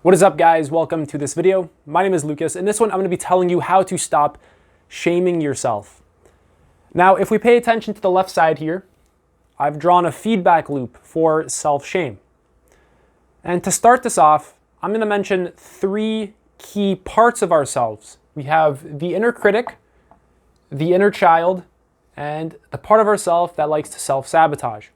What is up, guys? Welcome to this video. My name is Lucas. In this one, I'm going to be telling you how to stop shaming yourself. Now, if we pay attention to the left side here, I've drawn a feedback loop for self-shame. And to start this off, I'm going to mention three key parts of ourselves. We have the inner critic, the inner child, and the part of ourselves that likes to self-sabotage.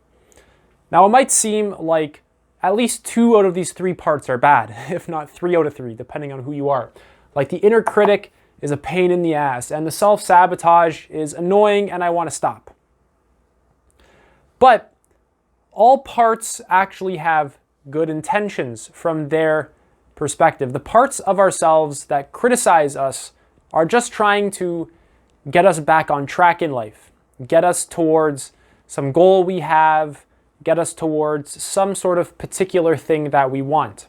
Now, it might seem like at least 2 out of these 3 parts are bad, if not 3 out of 3, depending on who you are. Like the inner critic is a pain in the ass, and the self-sabotage is annoying and I want to stop. But all parts actually have good intentions from their perspective. The parts of ourselves that criticize us are just trying to get us back on track in life, get us towards some goal we have, get us towards some sort of particular thing that we want.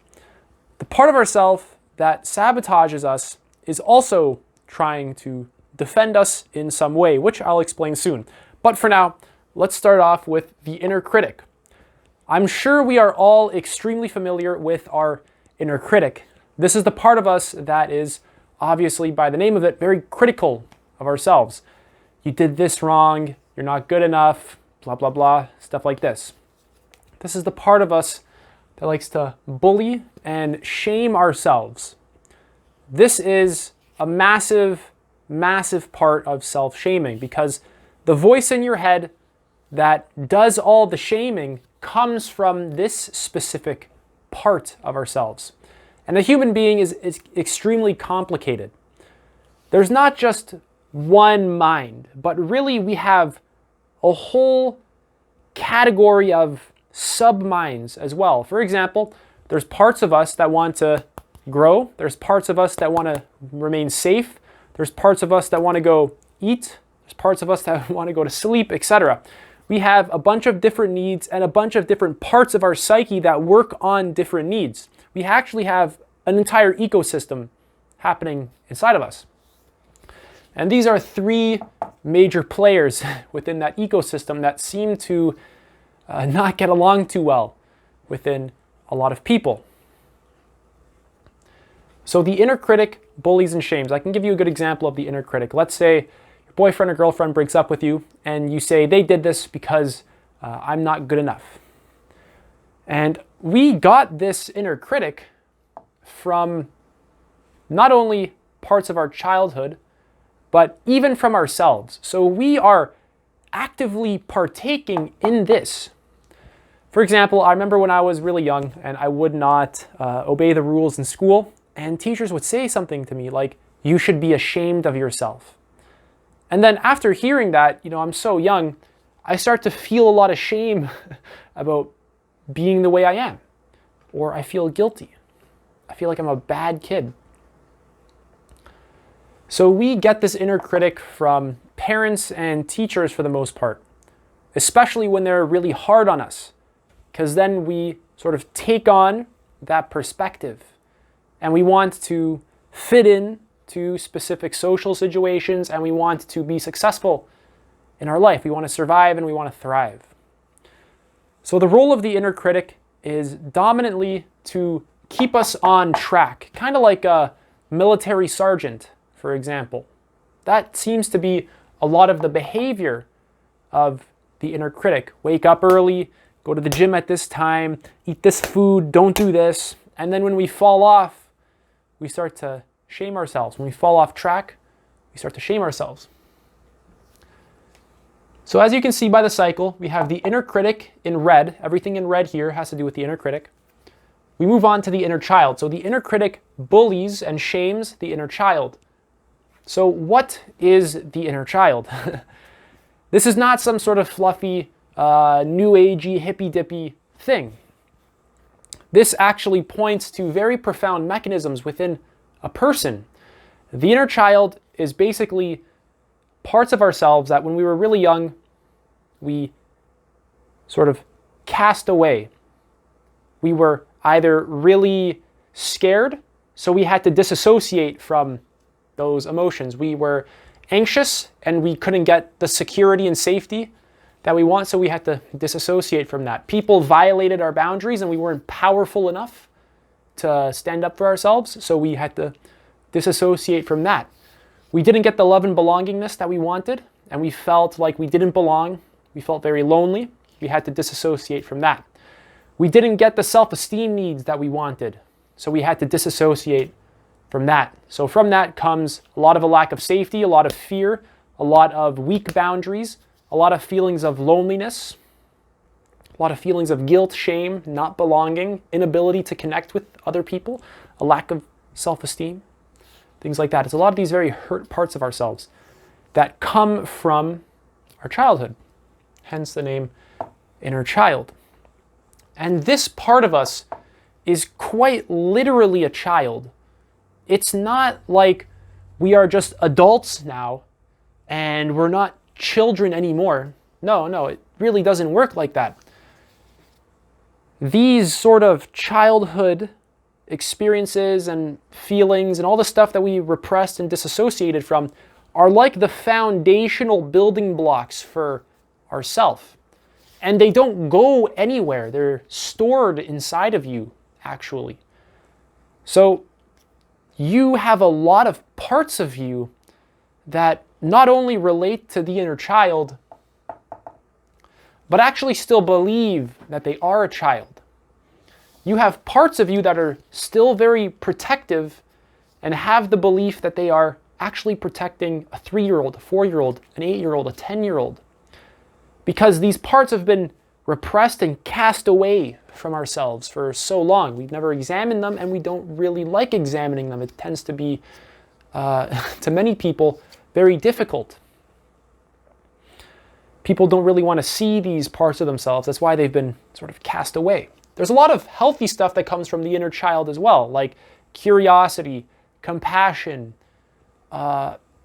The part of ourselves that sabotages us is also trying to defend us in some way, which I'll explain soon. But for now, let's start off with the inner critic. I'm sure we are all extremely familiar with our inner critic. This is the part of us that is, obviously by the name of it, very critical of ourselves. You did this wrong, you're not good enough, blah, blah, blah, stuff like this. This is the part of us that likes to bully and shame ourselves. This is a massive, massive part of self-shaming because the voice in your head that does all the shaming comes from this specific part of ourselves. And the human being is extremely complicated. There's not just one mind, but really we have a whole category of sub-minds as well. For example, there's parts of us that want to grow. There's parts of us that want to remain safe. There's parts of us that want to go eat. There's parts of us that want to go to sleep, etc. We have a bunch of different needs and a bunch of different parts of our psyche that work on different needs. We actually have an entire ecosystem happening inside of us. And these are 3 major players within that ecosystem that seem to not get along too well within a lot of people. So the inner critic bullies and shames. I can give you a good example of the inner critic. Let's say your boyfriend or girlfriend breaks up with you and you say they did this because I'm not good enough. And we got this inner critic from not only parts of our childhood, but even from ourselves. So we are actively partaking in this. For example, I remember when I was really young and I would not obey the rules in school, and teachers would say something to me like, you should be ashamed of yourself. And then after hearing that, I'm so young, I start to feel a lot of shame about being the way I am, or I feel guilty. I feel like I'm a bad kid. So we get this inner critic from parents and teachers for the most part, especially when they're really hard on us, because then we sort of take on that perspective and we want to fit in to specific social situations and we want to be successful in our life. We want to survive and we want to thrive. So the role of the inner critic is dominantly to keep us on track, kind of like a military sergeant, for example. That seems to be a lot of the behavior of the inner critic. Wake up early, go to the gym at this time, eat this food, don't do this. And then when we fall off, we start to shame ourselves. When we fall off track, we start to shame ourselves. So as you can see by the cycle, we have the inner critic in red. Everything in red here has to do with the inner critic. We move on to the inner child. So the inner critic bullies and shames the inner child. So what is the inner child? This is not some sort of fluffy, new agey, hippy-dippy thing. This actually points to very profound mechanisms within a person. The inner child is basically parts of ourselves that when we were really young, we sort of cast away. We were either really scared, so we had to disassociate from those emotions. We were anxious and we couldn't get the security and safety that we want, so we had to disassociate from that. People violated our boundaries and we weren't powerful enough to stand up for ourselves, so we had to disassociate from that. We didn't get the love and belongingness that we wanted, and we felt like we didn't belong. We felt very lonely. We had to disassociate from that. We didn't get the self-esteem needs that we wanted, so we had to disassociate from that. So from that comes a lot of a lack of safety, a lot of fear, a lot of weak boundaries, a lot of feelings of loneliness, a lot of feelings of guilt, shame, not belonging, inability to connect with other people, a lack of self-esteem, things like that. It's a lot of these very hurt parts of ourselves that come from our childhood, hence the name inner child. And this part of us is quite literally a child. It's not like we are just adults now and we're not children anymore. No, it really doesn't work like that. These sort of childhood experiences and feelings and all the stuff that we repressed and disassociated from are like the foundational building blocks for ourself. And they don't go anywhere. They're stored inside of you, actually. So you have a lot of parts of you that not only relate to the inner child, but actually still believe that they are a child. You have parts of you that are still very protective and have the belief that they are actually protecting a 3-year-old, a 4-year-old, an 8-year-old, a 10-year-old. Because these parts have been repressed and cast away from ourselves for so long. We've never examined them, and we don't really like examining them. It tends to be, to many people, very difficult. People don't really want to see these parts of themselves. That's why they've been sort of cast away. There's a lot of healthy stuff that comes from the inner child as well, like curiosity, compassion,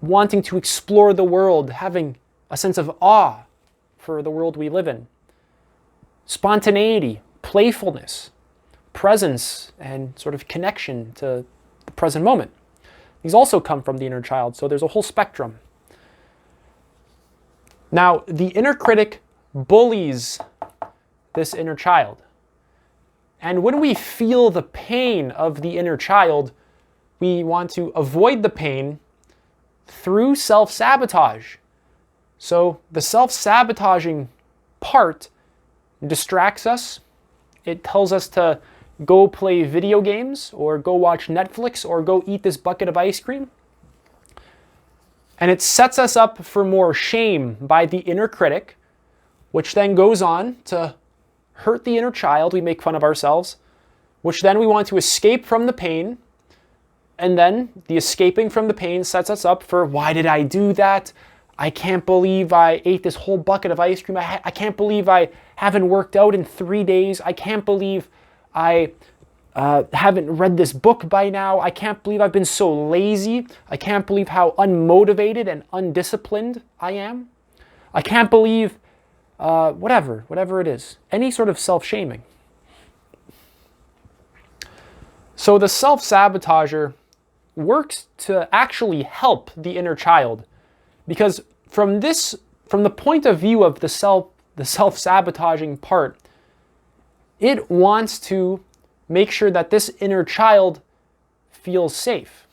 wanting to explore the world, having a sense of awe for the world we live in. Spontaneity, playfulness, presence, and sort of connection to the present moment. These also come from the inner child, so there's a whole spectrum. Now, the inner critic bullies this inner child. And when we feel the pain of the inner child, we want to avoid the pain through self-sabotage. So the self-sabotaging part distracts us. It tells us to go play video games or go watch Netflix or go eat this bucket of ice cream. And it sets us up for more shame by the inner critic, which then goes on to hurt the inner child. We make fun of ourselves, which then we want to escape from the pain. And then the escaping from the pain sets us up for, why did I do that? I can't believe I ate this whole bucket of ice cream. I can't believe I haven't worked out in 3 days. I can't believe I haven't read this book by now. I can't believe I've been so lazy. I can't believe how unmotivated and undisciplined I am. I can't believe whatever it is. Any sort of self-shaming. So the self-sabotager works to actually help the inner child, because from the point of view of the self-sabotaging part, it wants to make sure that this inner child feels safe.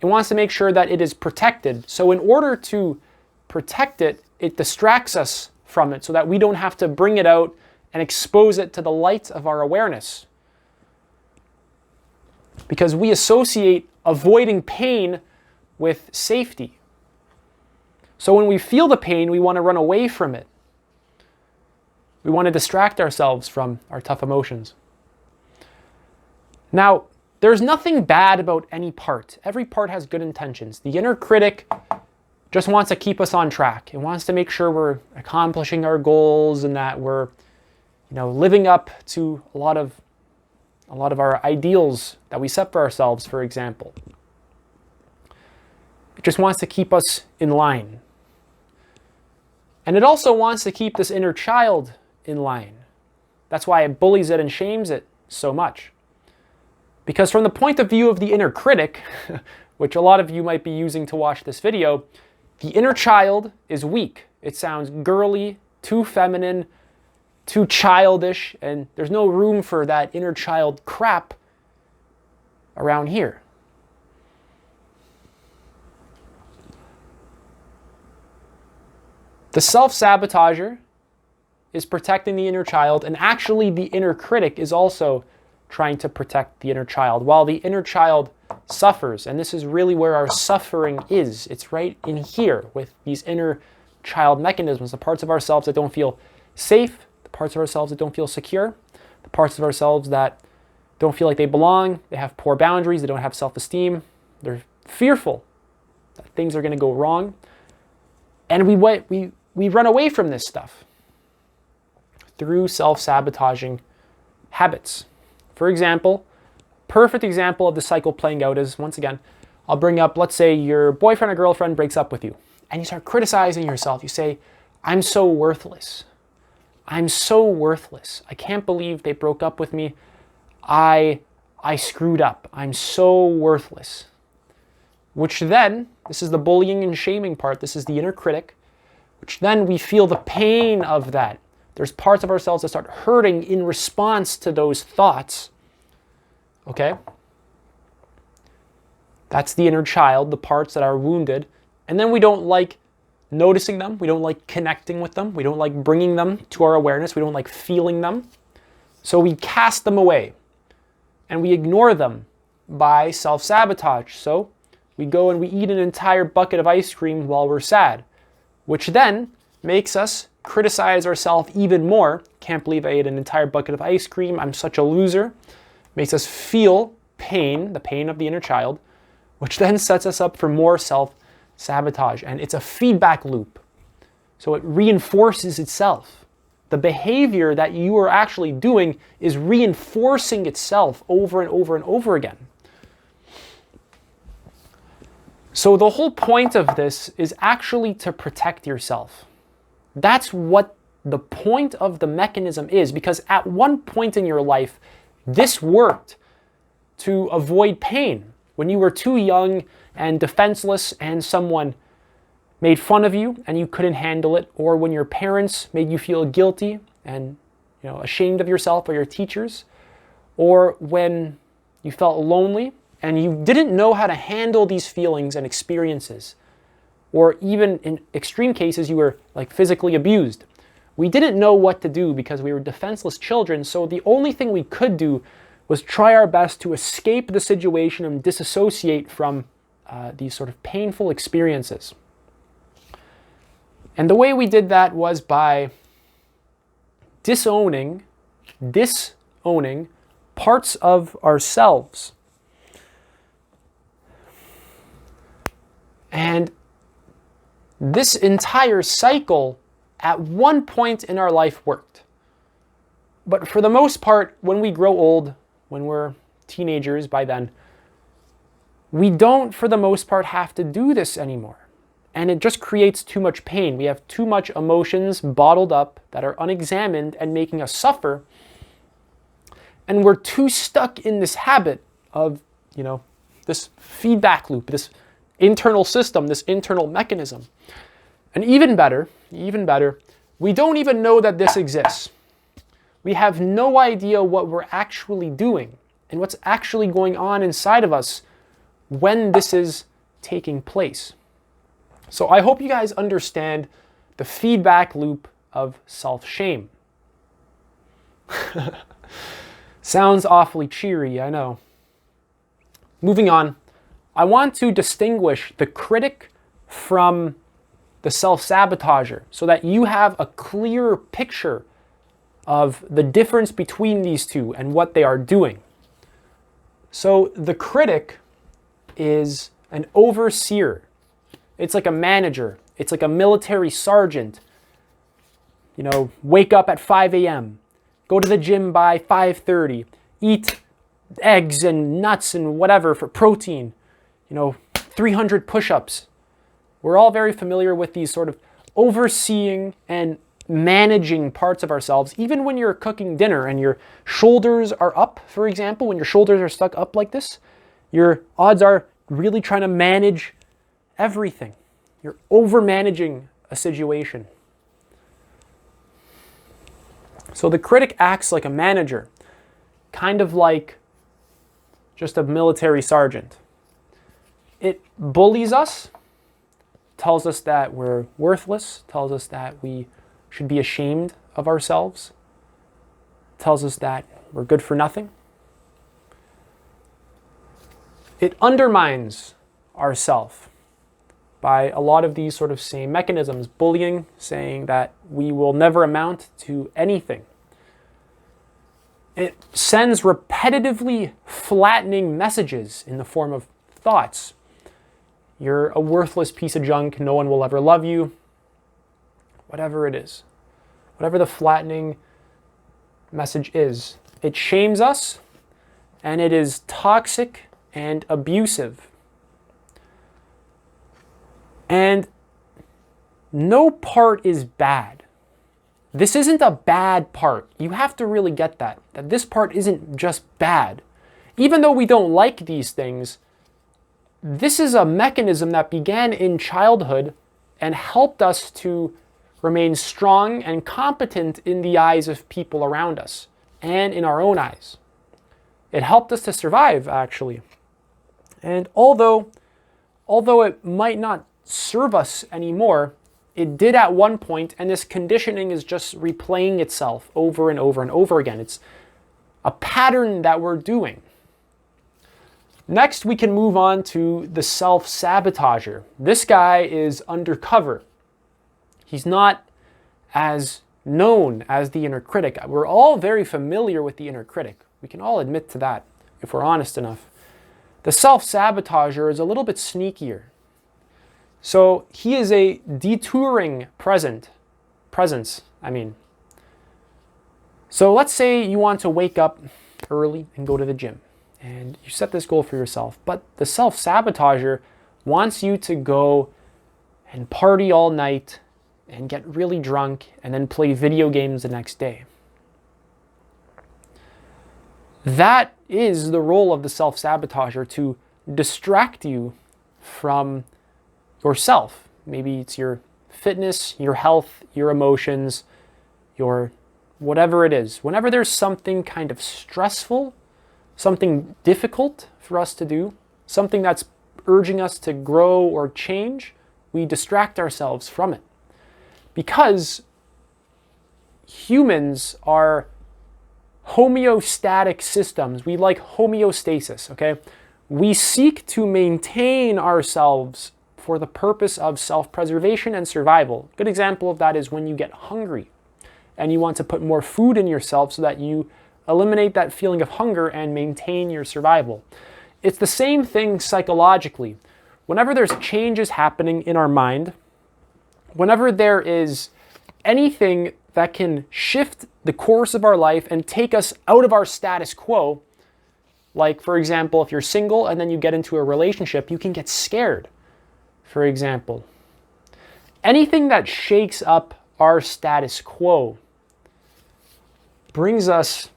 It wants to make sure that it is protected. So in order to protect it, it distracts us from it so that we don't have to bring it out and expose it to the light of our awareness. Because we associate avoiding pain with safety. So when we feel the pain, we want to run away from it. We want to distract ourselves from our tough emotions. Now, there's nothing bad about any part. Every part has good intentions. The inner critic just wants to keep us on track. It wants to make sure we're accomplishing our goals and that we're, living up to a lot of our ideals that we set for ourselves, for example. It just wants to keep us in line. And it also wants to keep this inner child in line. That's why it bullies it and shames it so much. Because from the point of view of the inner critic, which a lot of you might be using to watch this video, the inner child is weak. It sounds girly, too feminine, too childish, and there's no room for that inner child crap around here. The self-sabotager is protecting the inner child, and actually the inner critic is also trying to protect the inner child, while the inner child suffers. And this is really where our suffering is. It's right in here with these inner child mechanisms, the parts of ourselves that don't feel safe, the parts of ourselves that don't feel secure, the parts of ourselves that don't feel like they belong, they have poor boundaries, they don't have self-esteem, they're fearful that things are going to go wrong. And we run away from this stuff through self-sabotaging habits. For example, perfect example of the cycle playing out is, once again, I'll bring up, let's say your boyfriend or girlfriend breaks up with you, and you start criticizing yourself. You say, I'm so worthless. I'm so worthless. I can't believe they broke up with me. I screwed up. I'm so worthless. Which then, this is the bullying and shaming part, this is the inner critic, which then we feel the pain of that. There's parts of ourselves that start hurting in response to those thoughts. Okay? That's the inner child, the parts that are wounded. And then we don't like noticing them. We don't like connecting with them. We don't like bringing them to our awareness. We don't like feeling them. So we cast them away. And we ignore them by self-sabotage. So we go and we eat an entire bucket of ice cream while we're sad, which then makes us criticize ourselves even more. Can't believe I ate an entire bucket of ice cream. I'm such a loser. Makes us feel pain, the pain of the inner child, which then sets us up for more self-sabotage. And it's a feedback loop. So it reinforces itself. The behavior that you are actually doing is reinforcing itself over and over and over again. So the whole point of this is actually to protect yourself. That's what the point of the mechanism is, because at one point in your life, this worked to avoid pain. When you were too young and defenseless and someone made fun of you and you couldn't handle it, or when your parents made you feel guilty and ashamed of yourself or your teachers, or when you felt lonely and you didn't know how to handle these feelings and experiences, or even in extreme cases, you were like physically abused. We didn't know what to do because we were defenseless children, so the only thing we could do was try our best to escape the situation and disassociate from these sort of painful experiences. And the way we did that was by disowning parts of ourselves. And this entire cycle at one point in our life worked. But for the most part, when we grow old, when we're teenagers by then, we don't, for the most part, have to do this anymore. And it just creates too much pain. We have too much emotions bottled up that are unexamined and making us suffer. And we're too stuck in this habit of, this feedback loop, this internal system, this internal mechanism. And even better, we don't even know that this exists. We have no idea what we're actually doing and what's actually going on inside of us when this is taking place. So I hope you guys understand the feedback loop of self-shame. Sounds awfully cheery, I know. Moving on, I want to distinguish the critic from the self-sabotager so that you have a clearer picture of the difference between these two and what they are doing. So the critic is an overseer. It's like a manager. It's like a military sergeant. Wake up at 5 a.m., go to the gym by 5:30, eat eggs and nuts and whatever for protein, 300 push-ups. We're all very familiar with these sort of overseeing and managing parts of ourselves. Even when you're cooking dinner and your shoulders are up, for example, when your shoulders are stuck up like this, your odds are really trying to manage everything. You're over-managing a situation. So the critic acts like a manager, kind of like just a military sergeant. It bullies us, tells us that we're worthless, tells us that we should be ashamed of ourselves, tells us that we're good for nothing. It undermines ourself by a lot of these sort of same mechanisms. Bullying, saying that we will never amount to anything. It sends repetitively flattening messages in the form of thoughts. You're a worthless piece of junk. No one will ever love you. Whatever it is. Whatever the flattening message is. It shames us, and it is toxic and abusive. And no part is bad. This isn't a bad part. You have to really get that this part isn't just bad. Even though we don't like these things, this is a mechanism that began in childhood and helped us to remain strong and competent in the eyes of people around us and in our own eyes. It helped us to survive, actually. And although it might not serve us anymore, it did at one point, and this conditioning is just replaying itself over and over and over again. It's a pattern that we're doing. Next, we can move on to the self-sabotager. This guy is undercover. He's not as known as the inner critic. We're all very familiar with the inner critic. We can all admit to that if we're honest enough. The self-sabotager is a little bit sneakier. So he is a detouring presence. So let's say you want to wake up early and go to the gym, and you set this goal for yourself, but the self-sabotager wants you to go and party all night and get really drunk and then play video games the next day. That is the role of the self-sabotager, to distract you from yourself. Maybe it's your fitness, your health, your emotions, your whatever it is. Whenever there's something kind of stressful, something difficult for us to do, something that's urging us to grow or change, we distract ourselves from it. Because humans are homeostatic systems. We like homeostasis, okay? We seek to maintain ourselves for the purpose of self-preservation and survival. A good example of that is when you get hungry and you want to put more food in yourself so that you eliminate that feeling of hunger and maintain your survival. It's the same thing psychologically. Whenever there's changes happening in our mind, whenever there is anything that can shift the course of our life and take us out of our status quo, like for example, if you're single and then you get into a relationship, you can get scared. For example, anything that shakes up our status quo brings us,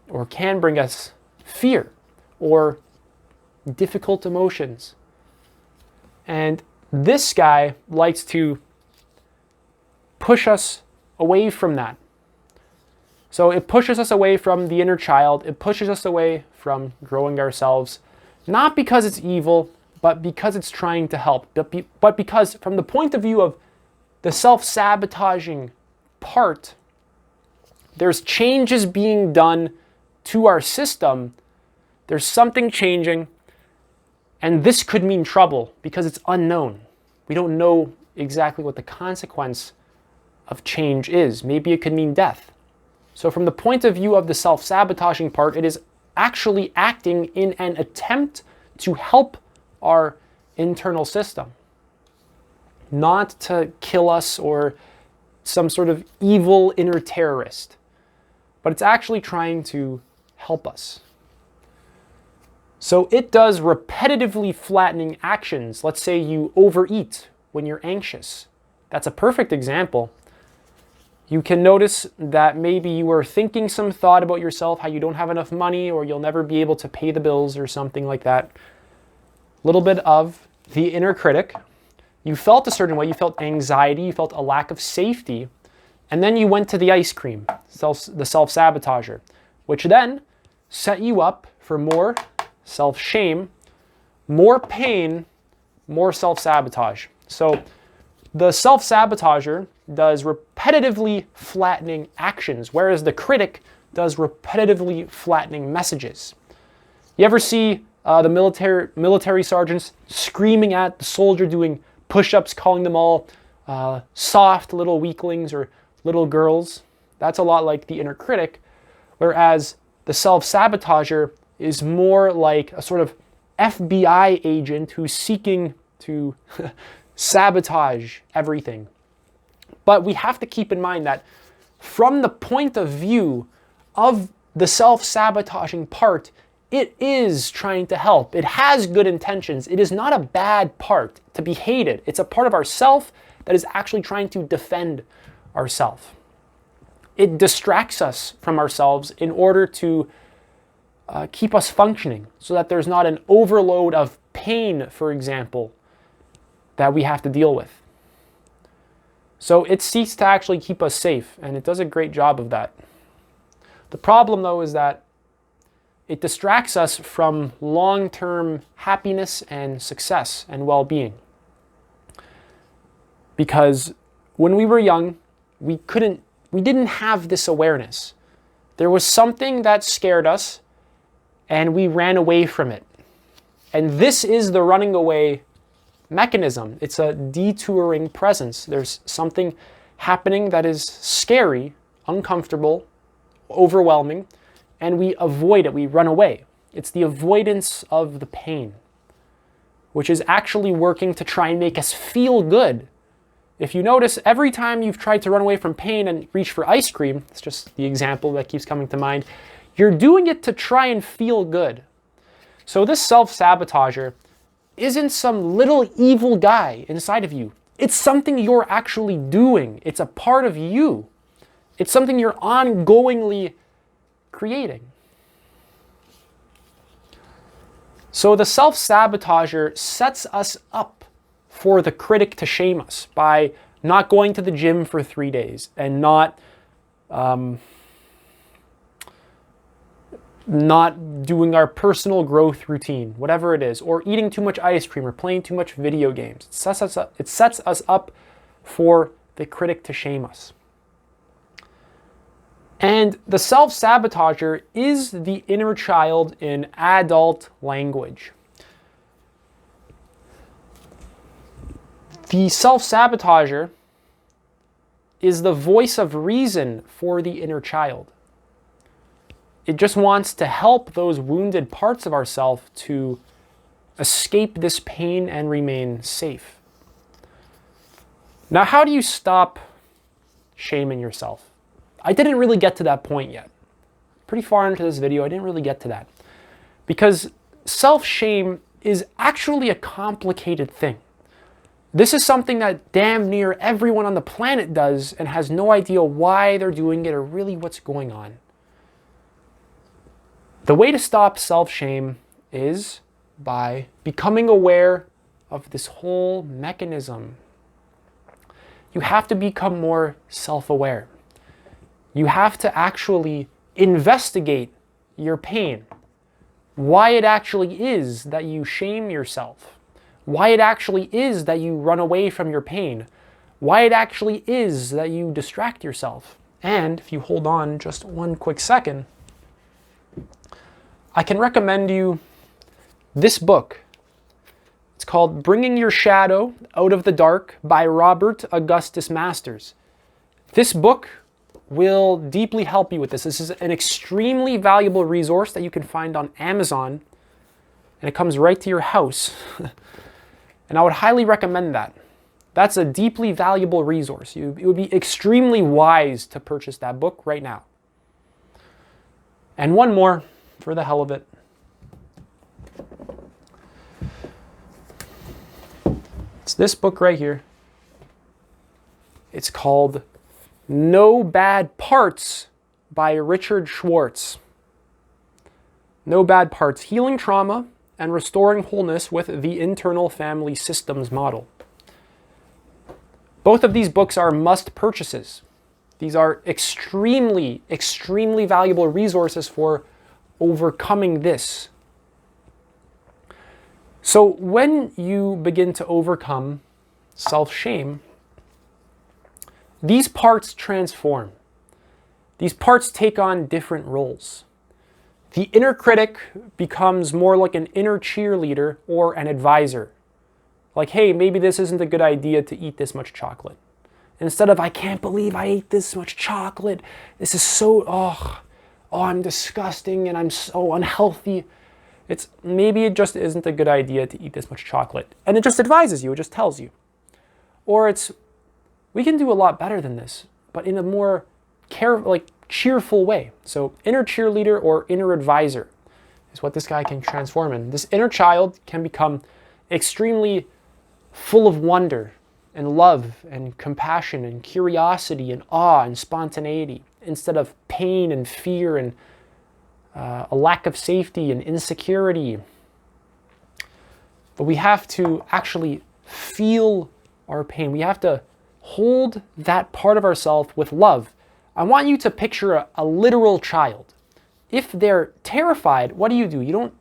or can bring us, fear or difficult emotions. And this guy likes to push us away from that. So it pushes us away from the inner child. It pushes us away from growing ourselves, not because it's evil, but because it's trying to help. But because from the point of view of the self-sabotaging part, there's changes being done to our system. There's something changing, and this could mean trouble because it's unknown. We don't know exactly what the consequence of change is. Maybe it could mean death. So from the point of view of the self-sabotaging part, it is actually acting in an attempt to help our internal system, not to kill us or some sort of evil inner terrorist, but it's actually trying to help us. So it does repetitively flattening actions. Let's say you overeat when you're anxious. That's a perfect example. You can notice that maybe you were thinking some thought about yourself, how you don't have enough money or you'll never be able to pay the bills or something like that. A little bit of the inner critic. You felt a certain way, you felt anxiety, you felt a lack of safety, and then you went to the ice cream, the self-sabotager, which then set you up for more self-shame, more pain, more self-sabotage. So the self-sabotager does repetitively flattening actions, whereas the critic does repetitively flattening messages. You ever see the military sergeants screaming at the soldier doing push-ups, calling them all soft little weaklings or little girls? That's a lot like the inner critic, whereas the self-sabotager is more like a sort of FBI agent who's seeking to sabotage everything. But we have to keep in mind that from the point of view of the self-sabotaging part, it is trying to help. It has good intentions. It is not a bad part to be hated. It's a part of ourself that is actually trying to defend ourself. It distracts us from ourselves in order to keep us functioning so that there's not an overload of pain, for example, that we have to deal with. So it seeks to actually keep us safe, and it does a great job of that. The problem, though, is that it distracts us from long-term happiness and success and well-being. Because when we were young, we didn't have this awareness. There was something that scared us, and we ran away from it. And this is the running away mechanism. It's a detouring presence. There's something happening that is scary, uncomfortable, overwhelming, and we avoid it. We run away. It's the avoidance of the pain, which is actually working to try and make us feel good. If you notice, every time you've tried to run away from pain and reach for ice cream, it's just the example that keeps coming to mind, you're doing it to try and feel good. So this self-sabotager isn't some little evil guy inside of you. It's something you're actually doing. It's a part of you. It's something you're ongoingly creating. So the self-sabotager sets us up for the critic to shame us by not going to the gym for 3 days and not doing our personal growth routine, whatever it is, or eating too much ice cream or playing too much video games. It sets us up for the critic to shame us. And the self-sabotager is the inner child in adult language. The self-sabotager is the voice of reason for the inner child. It just wants to help those wounded parts of ourselves to escape this pain and remain safe. Now, how do you stop shaming yourself? I didn't really get to that point yet. Pretty far into this video, I didn't really get to that. Because self-shame is actually a complicated thing. This is something that damn near everyone on the planet does and has no idea why they're doing it or really what's going on. The way to stop self-shame is by becoming aware of this whole mechanism. You have to become more self-aware. You have to actually investigate your pain, why it actually is that you shame yourself, why it actually is that you run away from your pain, why it actually is that you distract yourself. And if you hold on just one quick second, I can recommend you this book. It's called Bringing Your Shadow Out of the Dark by Robert Augustus Masters. This book will deeply help you with this. This is an extremely valuable resource that you can find on Amazon, and it comes right to your house. And I would highly recommend that. That's a deeply valuable resource. It would be extremely wise to purchase that book right now. And one more, for the hell of it. It's this book right here. It's called No Bad Parts by Richard Schwartz. No Bad Parts: Healing Trauma and Restoring Wholeness with the Internal Family Systems Model. Both of these books are must purchases. These are extremely, extremely valuable resources for overcoming this. So when you begin to overcome self-shame, these parts transform. These parts take on different roles. The inner critic becomes more like an inner cheerleader or an advisor. Like, hey, maybe this isn't a good idea to eat this much chocolate. Instead of, I can't believe I ate this much chocolate. This is so, I'm disgusting and I'm so unhealthy. Maybe it just isn't a good idea to eat this much chocolate. And it just advises you, it just tells you. Or we can do a lot better than this, but in a more cheerful way. So inner cheerleader or inner advisor is what this guy can transform in. This inner child can become extremely full of wonder and love and compassion and curiosity and awe and spontaneity, instead of pain and fear and a lack of safety and insecurity. But we have to actually feel our pain. We have to hold that part of ourselves with love. I want you to picture a literal child. If they're terrified, what do? You don't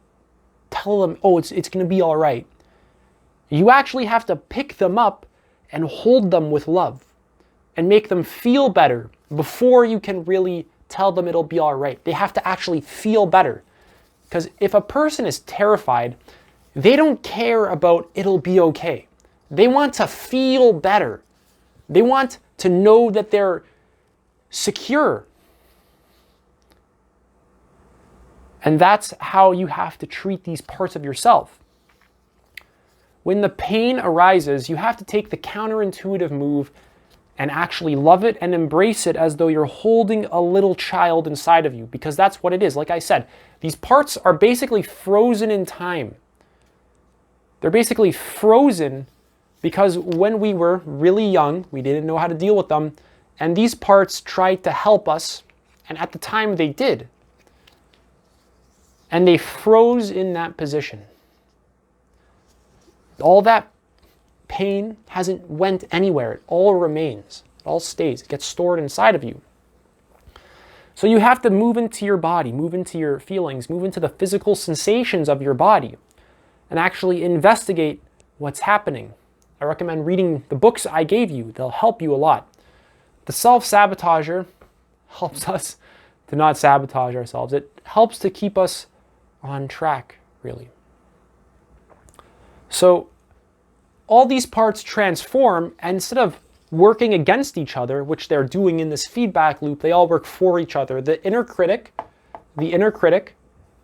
tell them, oh, it's going to be all right. You actually have to pick them up and hold them with love and make them feel better before you can really tell them it'll be all right. They have to actually feel better. Because if a person is terrified, they don't care about it'll be okay. They want to feel better. They want to know that they're secure. And that's how you have to treat these parts of yourself. When the pain arises, you have to take the counterintuitive move and actually love it and embrace it as though you're holding a little child inside of you, because that's what it is. Like I said, these parts are basically frozen in time. They're basically frozen because when we were really young, we didn't know how to deal with them, and these parts tried to help us, and at the time they did. And they froze in that position. All that pain hasn't went anywhere. It all remains. It all stays. It gets stored inside of you. So you have to move into your body, move into your feelings, move into the physical sensations of your body, and actually investigate what's happening. I recommend reading the books I gave you. They'll help you a lot. The Self-Sabotager helps us to not sabotage ourselves. It helps to keep us on track, really. So all these parts transform, and instead of working against each other, which they're doing in this feedback loop, they all work for each other. The inner critic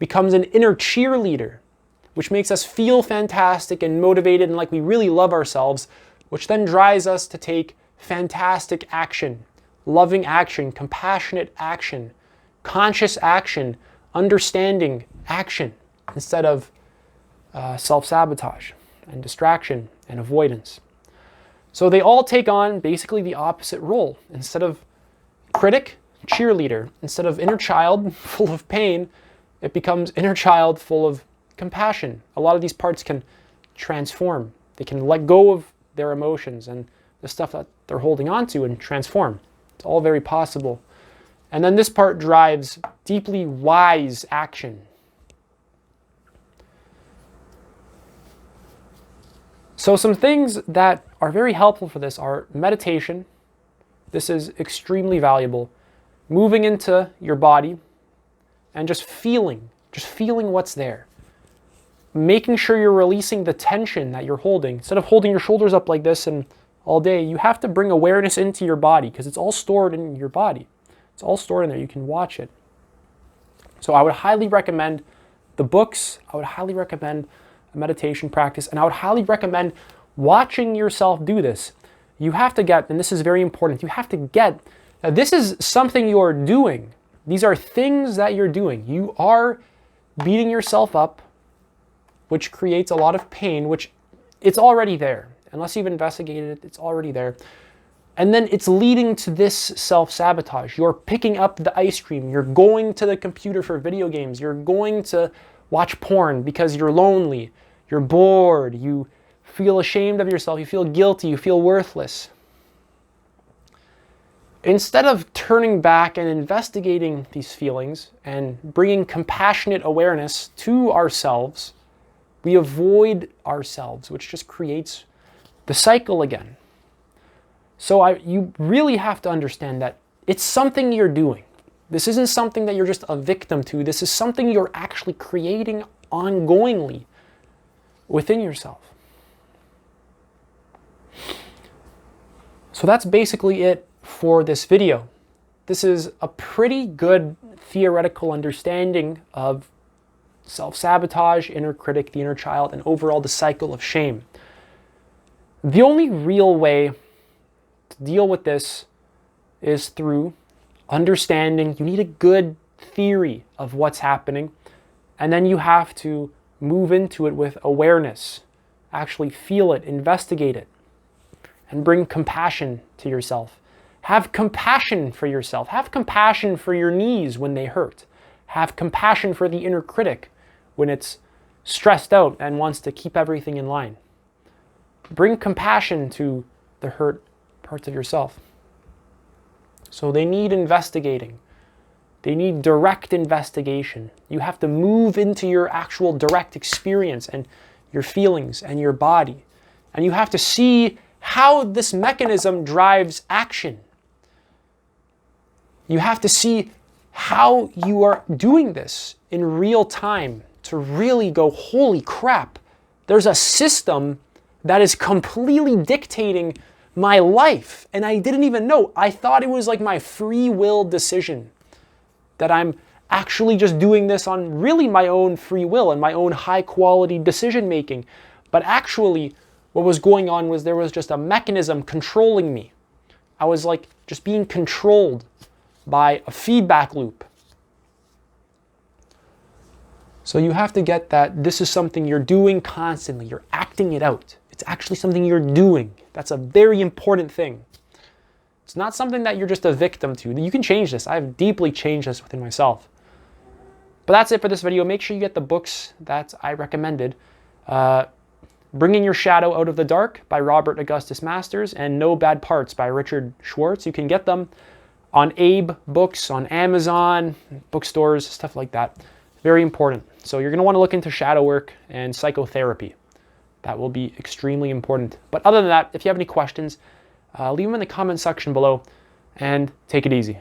becomes an inner cheerleader, which makes us feel fantastic and motivated and like we really love ourselves, which then drives us to take fantastic action, loving action, compassionate action, conscious action, understanding action, instead of self-sabotage and distraction and avoidance. So they all take on basically the opposite role. Instead of critic, cheerleader. Instead of inner child full of pain, it becomes inner child full of compassion. A lot of these parts can transform. They can let go of their emotions and the stuff that they're holding on to and transform. It's all very possible. And then this part drives deeply wise action. So some things that are very helpful for this are meditation. This is extremely valuable. Moving into your body and just feeling what's there. Making sure you're releasing the tension that you're holding. Instead of holding your shoulders up like this and all day, you have to bring awareness into your body because it's all stored in your body. It's all stored in there. You can watch it. So I would highly recommend the books. I would highly recommend a meditation practice. And I would highly recommend watching yourself do this. You have to get, and this is very important, you have to get that this is something you're doing. These are things that you're doing. You are beating yourself up, which creates a lot of pain, which it's already there. Unless you've investigated it, it's already there. And then it's leading to this self-sabotage. You're picking up the ice cream. You're going to the computer for video games. You're going to watch porn because you're lonely. You're bored. You feel ashamed of yourself. You feel guilty. You feel worthless. Instead of turning back and investigating these feelings and bringing compassionate awareness to ourselves, We avoid ourselves, which just creates the cycle again. So you really have to understand that it's something you're doing. This isn't something that you're just a victim to. This is something you're actually creating ongoingly within yourself. So that's basically it for this video. This is a pretty good theoretical understanding of self-sabotage, inner critic, the inner child, and overall the cycle of shame. The only real way to deal with this is through understanding. You need a good theory of what's happening, and then you have to move into it with awareness. Actually feel it, investigate it, and bring compassion to yourself. Have compassion for yourself. Have compassion for your knees when they hurt. Have compassion for the inner critic when it's stressed out and wants to keep everything in line. Bring compassion to the hurt parts of yourself. So they need investigating. They need direct investigation. You have to move into your actual direct experience and your feelings and your body. And you have to see how this mechanism drives action. You have to see how you are doing this in real time to really go, holy crap, there's a system that is completely dictating my life. And I didn't even know. I thought it was like my free will decision, that I'm actually just doing this on really my own free will and my own high quality decision making. But actually what was going on was there was just a mechanism controlling me. I was like just being controlled by a feedback loop. So you have to get that this is something you're doing constantly. You're acting it out. It's actually something you're doing. That's a very important thing. It's not something that you're just a victim to. You can change this. I've deeply changed this within myself. But that's it for this video. Make sure you get the books that I recommended. Bringing Your Shadow Out of the Dark by Robert Augustus Masters and No Bad Parts by Richard Schwartz. You can get them on Abe Books, on Amazon, bookstores, stuff like that. Very important. So you're going to want to look into shadow work and psychotherapy. That will be extremely important. But other than that, if you have any questions, leave them in the comment section below and take it easy.